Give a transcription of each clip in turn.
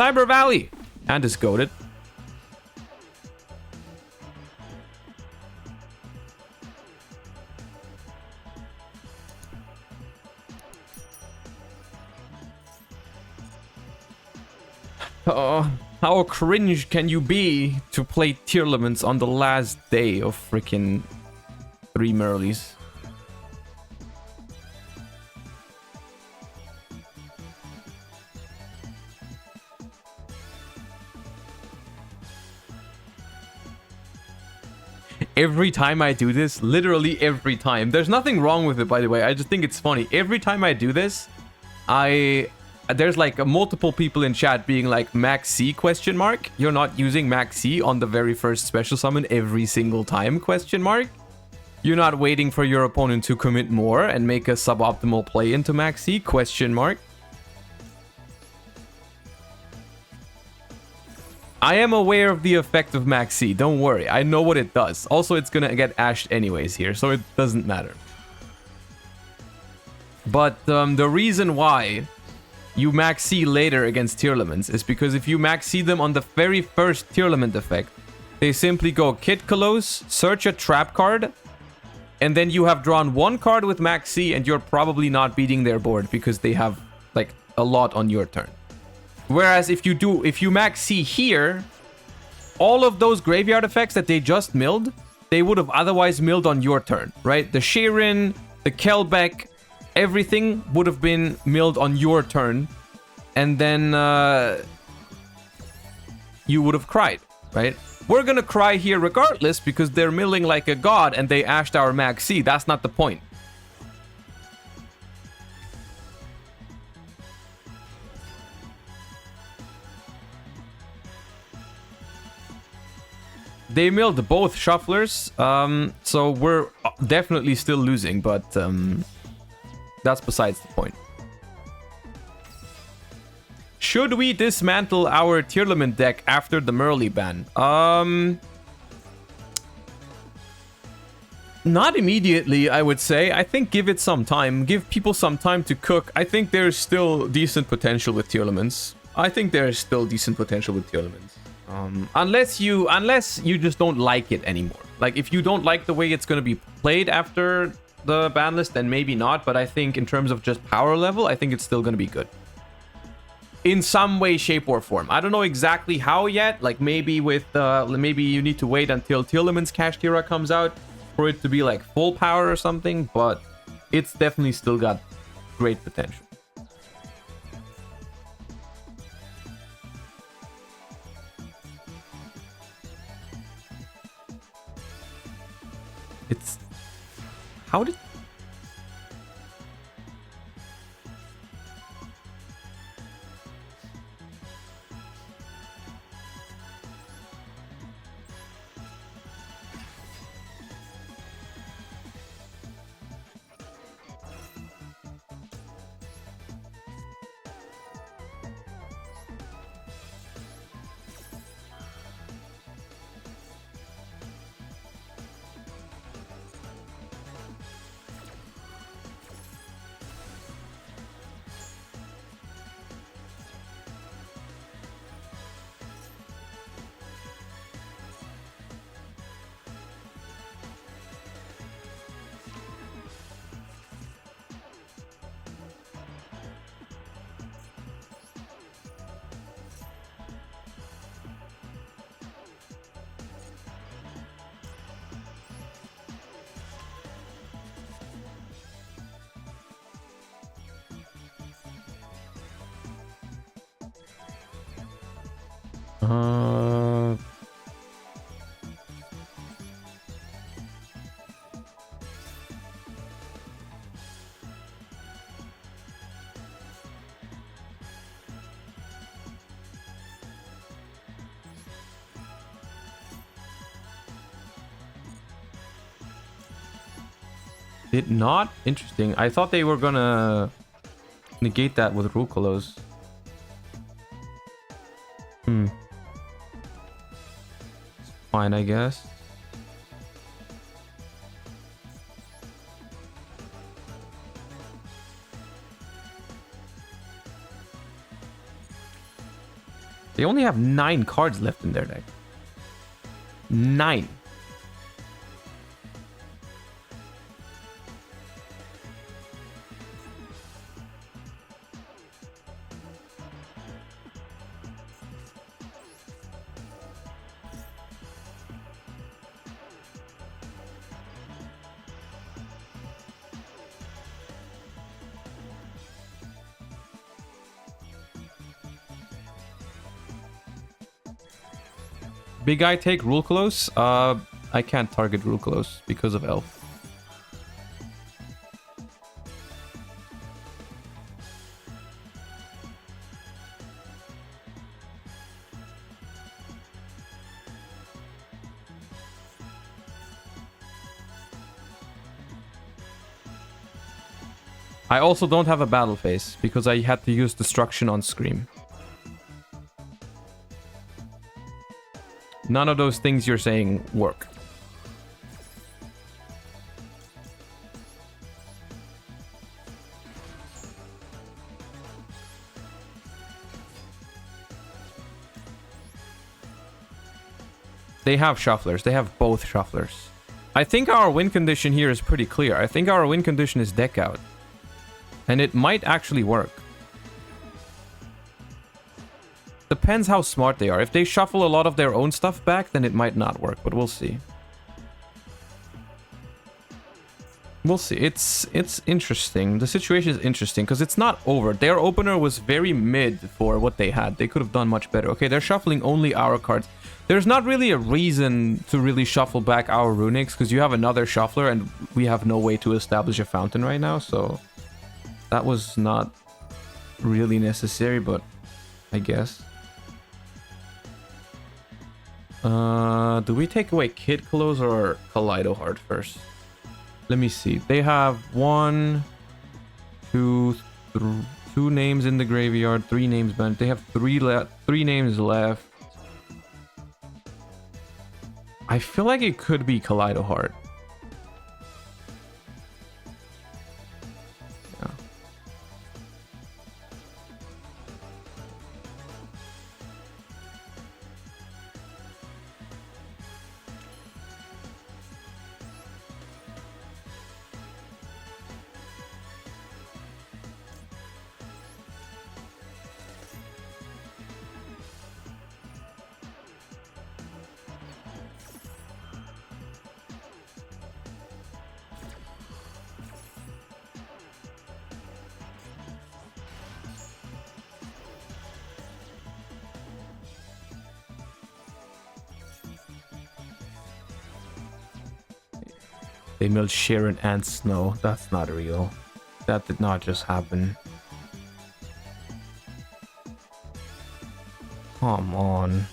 Cyber Valley. And is goated. Oh, how cringe can you be to play Tearlaments on the last day of freaking 3 Merleys? Every time I do this, literally every time. There's nothing wrong with it, by the way. I just think it's funny. Every time I do this, there's like multiple people in chat being like, Max C question mark? You're not using Max C on the very first special summon every single time question mark? You're not waiting for your opponent to commit more and make a suboptimal play into Max C question mark? I am aware of the effect of Max C, don't worry. I know what it does. Also, it's gonna get ashed anyways here, so it doesn't matter. But the reason why you Max C later against Tearlaments is because if you Max C them on the very first Tearlament effect, they simply go Kid Kolos, search a trap card, and then you have drawn 1 card with Max C and you're probably not beating their board because they have like a lot on your turn. Whereas if you Max C here, all of those graveyard effects that they just milled, they would have otherwise milled on your turn, right? The Sheeran, the Kelbeck, everything would have been milled on your turn, and then you would have cried, right? We're gonna cry here regardless because they're milling like a god and they ashed our Max C. That's not the point. They milled both shufflers, so we're definitely still losing, but that's besides the point. Should we dismantle our Tearlament deck after the Merle ban? Not immediately, I would say. I think give it some time. Give people some time to cook. I think there's still decent potential with Tearlaments. Unless you just don't like it anymore. Like, if you don't like the way it's going to be played after the ban list, then maybe not. But I think in terms of just power level, I think it's still going to be good. In some way, shape, or form. I don't know exactly how yet. Like, maybe with maybe you need to wait until Tearlaments Kashtira comes out for it to be like full power or something. But it's definitely still got great potential. It's... How did... Did not? Interesting. I thought they were gonna negate that with Rukolos. Fine, I guess. They only have 9 cards left in their deck. 9. Big guy take rule close. I can't target rule close because of elf. I also don't have a battle phase because I had to use destruction on Scream. None of those things you're saying work. They have shufflers. They have both shufflers. I think our win condition here is pretty clear. I think our win condition is deck out. And it might actually work. Depends how smart they are. If they shuffle a lot of their own stuff back, then it might not work, but we'll see. We'll see. It's interesting. The situation is interesting because it's not over. Their opener was very mid for what they had. They could have done much better. Okay, they're shuffling only our cards. There's not really a reason to really shuffle back our runics because you have another shuffler and we have no way to establish a fountain right now, so that was not really necessary, but I guess. Do we take away Kid Close or Kaleido Heart first? Let me see. They have 1, 2, 2 names in the graveyard, 3 names banned. They have 3 names left. I feel like it could be Kaleido Heart. They milled Sharon and Snow. That's not real. That did not just happen. Come on.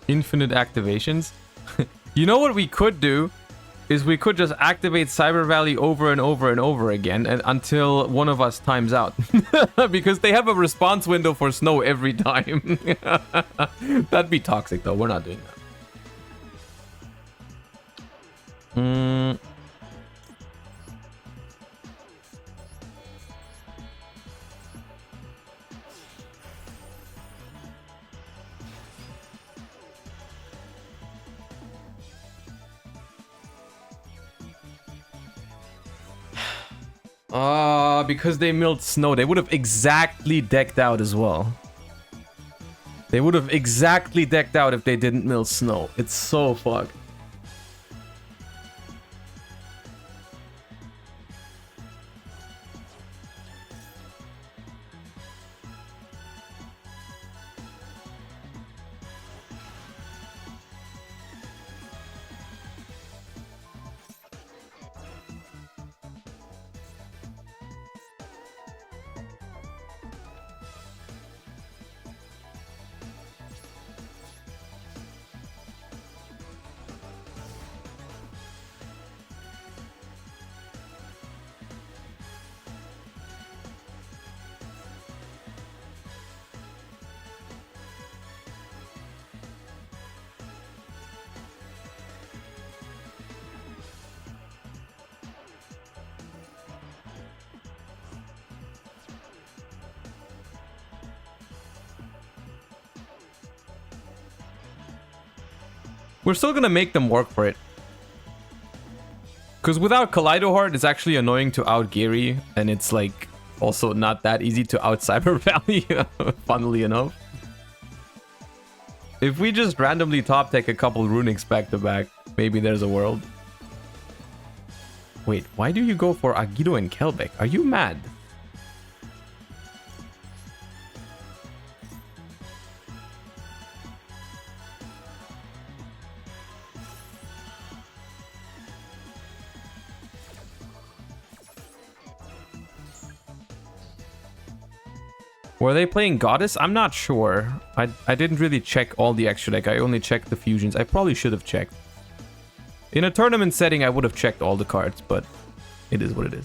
Infinite activations. You know what we could do? Is we could just activate Cyber Valley over and over and over again and until one of us times out. Because they have a response window for snow every time. That'd be toxic though. We're not doing that. Because they milled snow, they would have exactly decked out as well. They would have exactly decked out if they didn't mill snow. It's so fucked. We're still gonna make them work for it. Because without Kaleido Heart, it's actually annoying to out Gary, and it's like also not that easy to out Cyber Valley, funnily enough. If we just randomly top tech a couple runics back to back, maybe there's a world. Wait, why do you go for Agido and Kelbeck? Are you mad? Were they playing Goddess? I'm not sure. I didn't really check all the extra deck. I only checked the fusions. I probably should have checked. In a tournament setting, I would have checked all the cards, but it is what it is.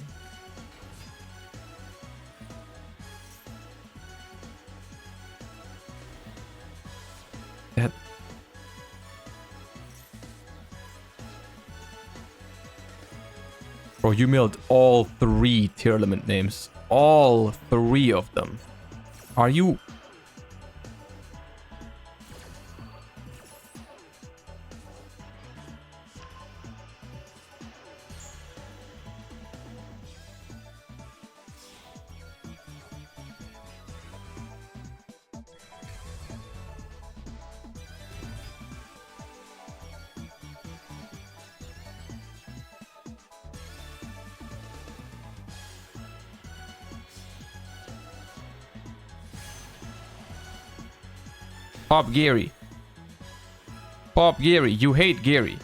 That... Bro, you milled all 3 Tearlament names. All 3 of them. Are you... Pop Gary. Pop Gary. You hate Gary.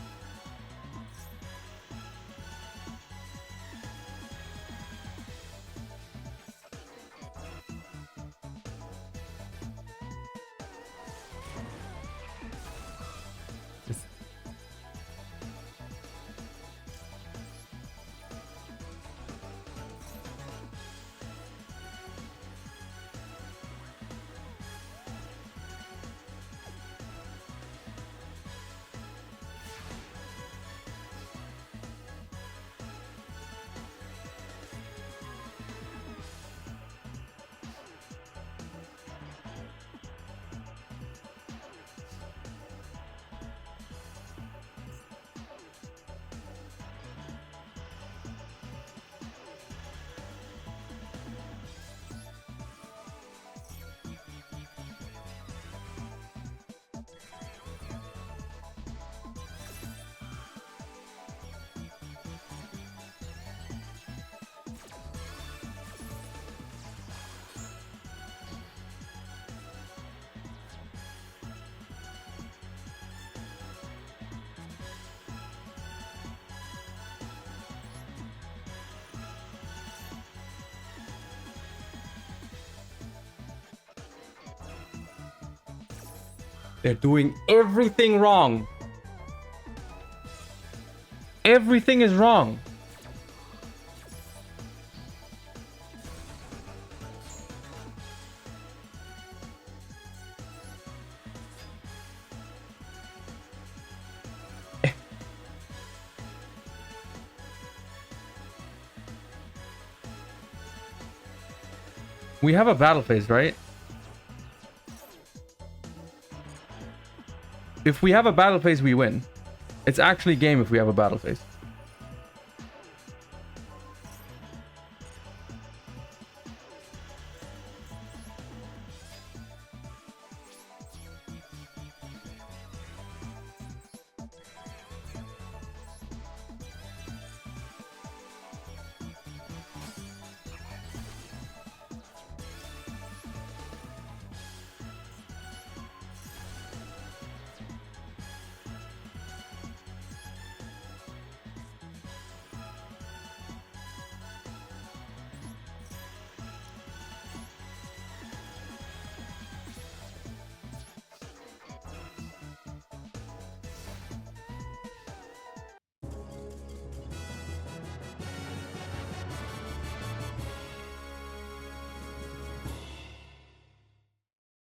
They're doing everything wrong. Everything is wrong. We have a battle phase, right? If we have a battle phase, we win. It's actually game if we have a battle phase.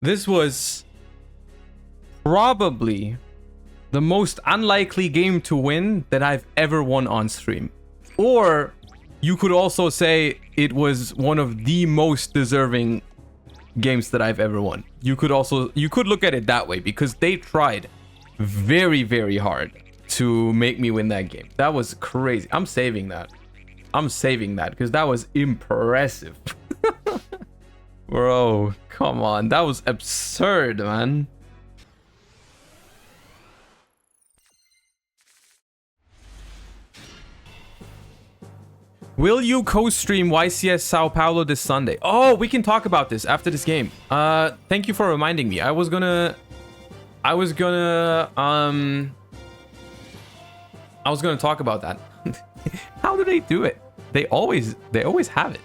This was probably the most unlikely game to win that I've ever won on stream. Or you could also say it was one of the most deserving games that I've ever won. You could look at it that way because they tried very, very hard to make me win that game. That was crazy. I'm saving that because that was impressive. Bro, come on. That was absurd, man. Will you co-stream YCS Sao Paulo this Sunday? Oh, we can talk about this after this game. Thank you for reminding me. I was gonna talk about that. How do they do it? They always have it.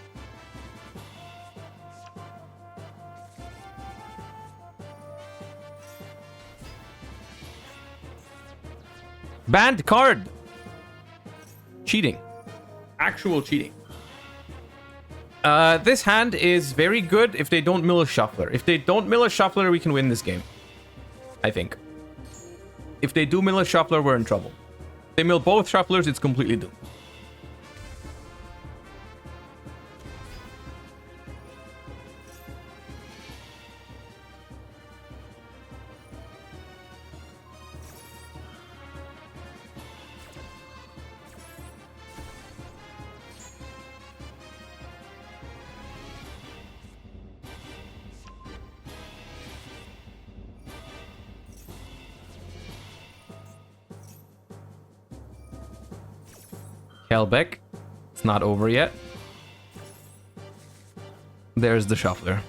Banned card. Cheating. Actual cheating. This hand is very good if they don't mill a shuffler. If they don't mill a shuffler, we can win this game. I think. If they do mill a shuffler, we're in trouble. If they mill both shufflers, it's completely doomed. Kelbeck. It's not over yet. There's the shuffler.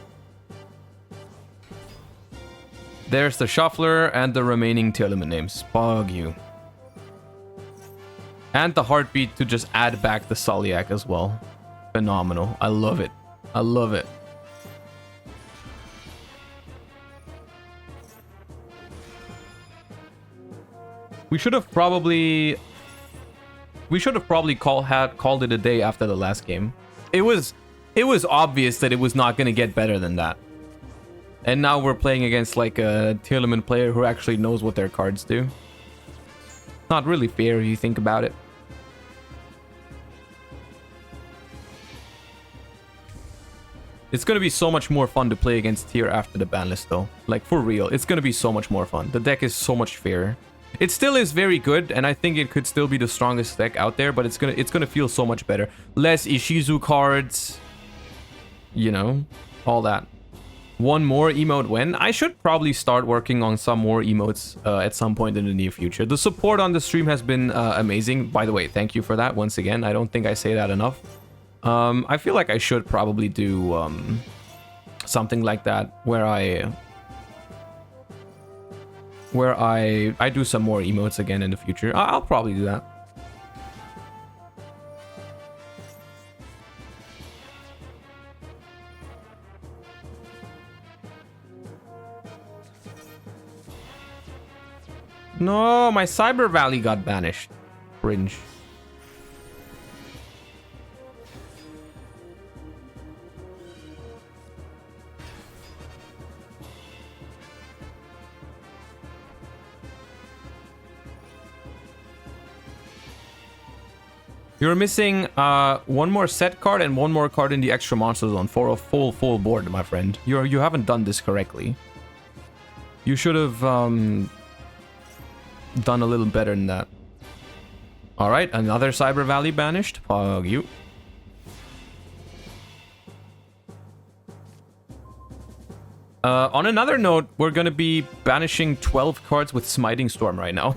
There's the shuffler and the remaining Tearlament names. Bug you. And the heartbeat to just add back the Soliak as well. Phenomenal. I love it. I love it. We should have probably called it a day after the last game. It was obvious that it was not going to get better than that. And now we're playing against like a Tearlament player who actually knows what their cards do. Not really fair if you think about it. It's going to be so much more fun to play against Tier after the ban list though. Like for real, it's going to be so much more fun. The deck is so much fairer. It still is very good, and I think it could still be the strongest deck out there, but it's gonna feel so much better. Less Ishizu cards, you know, all that. One more emote when? I should probably start working on some more emotes at some point in the near future. The support on the stream has been amazing. By the way, thank you for that once again. I don't think I say that enough. I feel like I should probably do something like that where I do some more emotes again in the future. I'll probably do that. No, my Cyber Valley got banished. Cringe. You're missing one more set card and one more card in the extra monster zone for a full board, my friend. You haven't done this correctly. You should have done a little better than that. All right, another Cyber Valley banished. Fuck you. On another note, we're gonna be banishing 12 cards with Smiting Storm right now.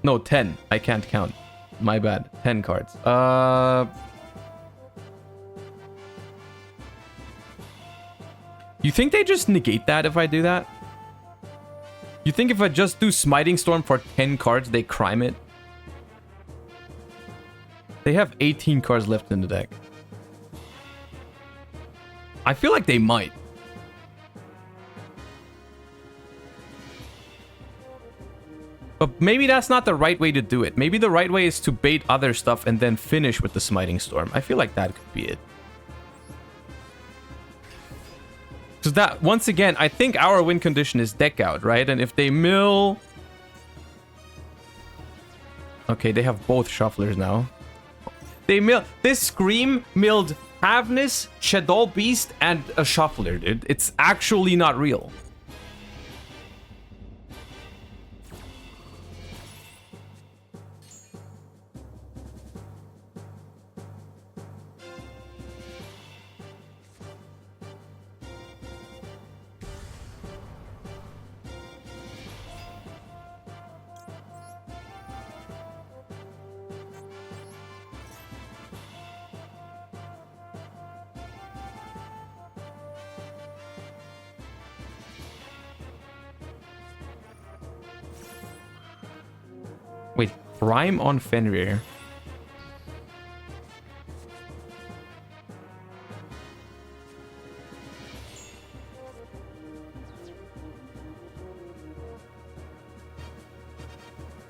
No, 10. I can't count. My bad. 10 cards. You think they just negate that if I do that? You think if I just do Smiting Storm for 10 cards, they crime it? They have 18 cards left in the deck. I feel like they might. But maybe that's not the right way to do it. Maybe the right way is to bait other stuff and then finish with the Smiting Storm. I feel like that could be it. Because that, once again, I think our win condition is deck out, right? And if they mill... Okay, they have both shufflers now. They mill... This Scream milled Havness, Shadow Beast, and a shuffler, dude. It's actually not real. Wait, Rhyme on Fenrir.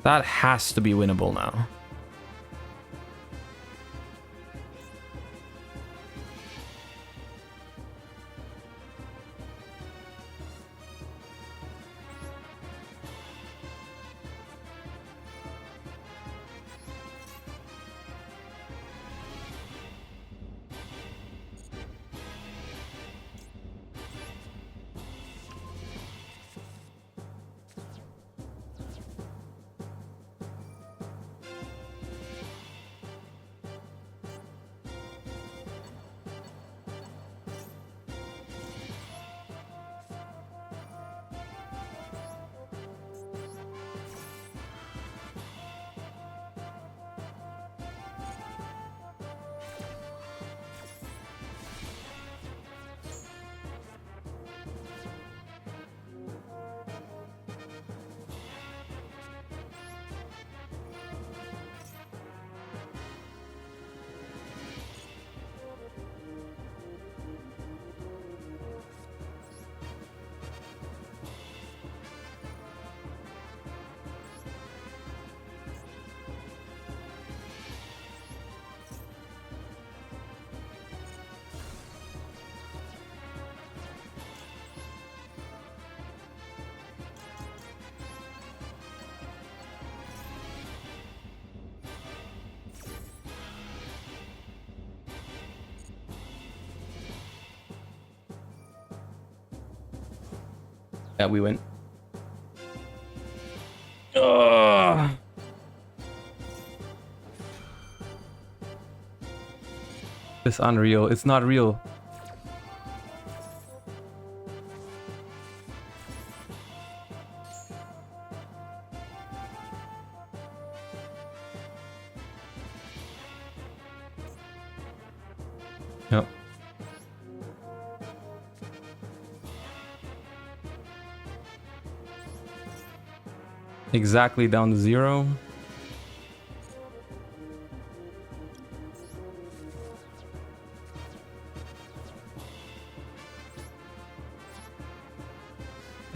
That has to be winnable now. Yeah, we win. Ugh. It's unreal. It's not real. Yep. Exactly down to 0.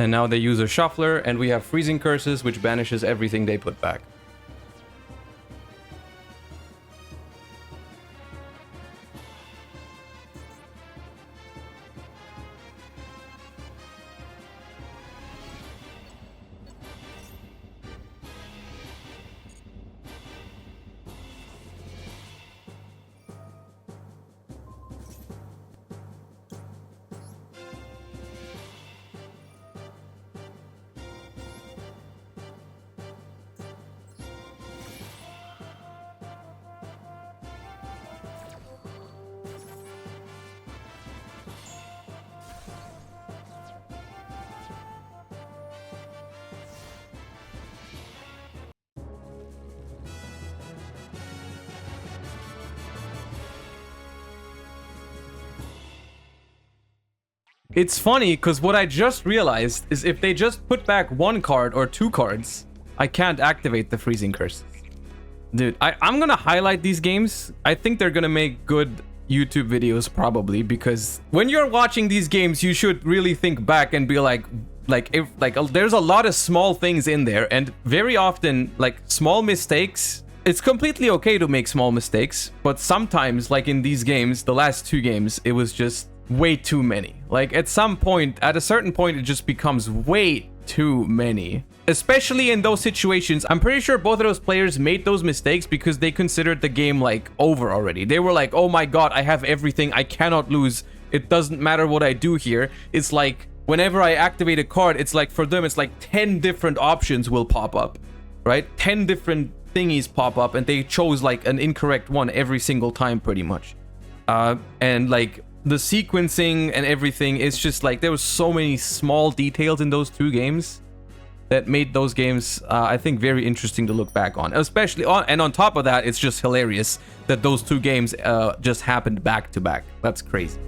And now they use a shuffler, and we have freezing curses, which banishes everything they put back. It's funny, because what I just realized is if they just put back 1 card or 2 cards, I can't activate the freezing curses. Dude, I'm gonna highlight these games. I think they're gonna make good YouTube videos probably, because when you're watching these games, you should really think back and be like there's a lot of small things in there, and very often, like, small mistakes. It's completely okay to make small mistakes, but sometimes, like in these games, the last 2 games, it was just way too many. Like, at a certain point, it just becomes way too many. Especially in those situations, I'm pretty sure both of those players made those mistakes because they considered the game, like, over already. They were like, oh my god, I have everything, I cannot lose, it doesn't matter what I do here. It's like, whenever I activate a card, it's like, for them, it's like 10 different options will pop up, right? 10 different thingies pop up, and they chose, like, an incorrect one every single time, pretty much. And, like, the sequencing and everything, it's just like there was so many small details in those 2 games that made those games, I think, very interesting to look back on. Especially on top of that, it's just hilarious that those 2 games just happened back to back. That's crazy.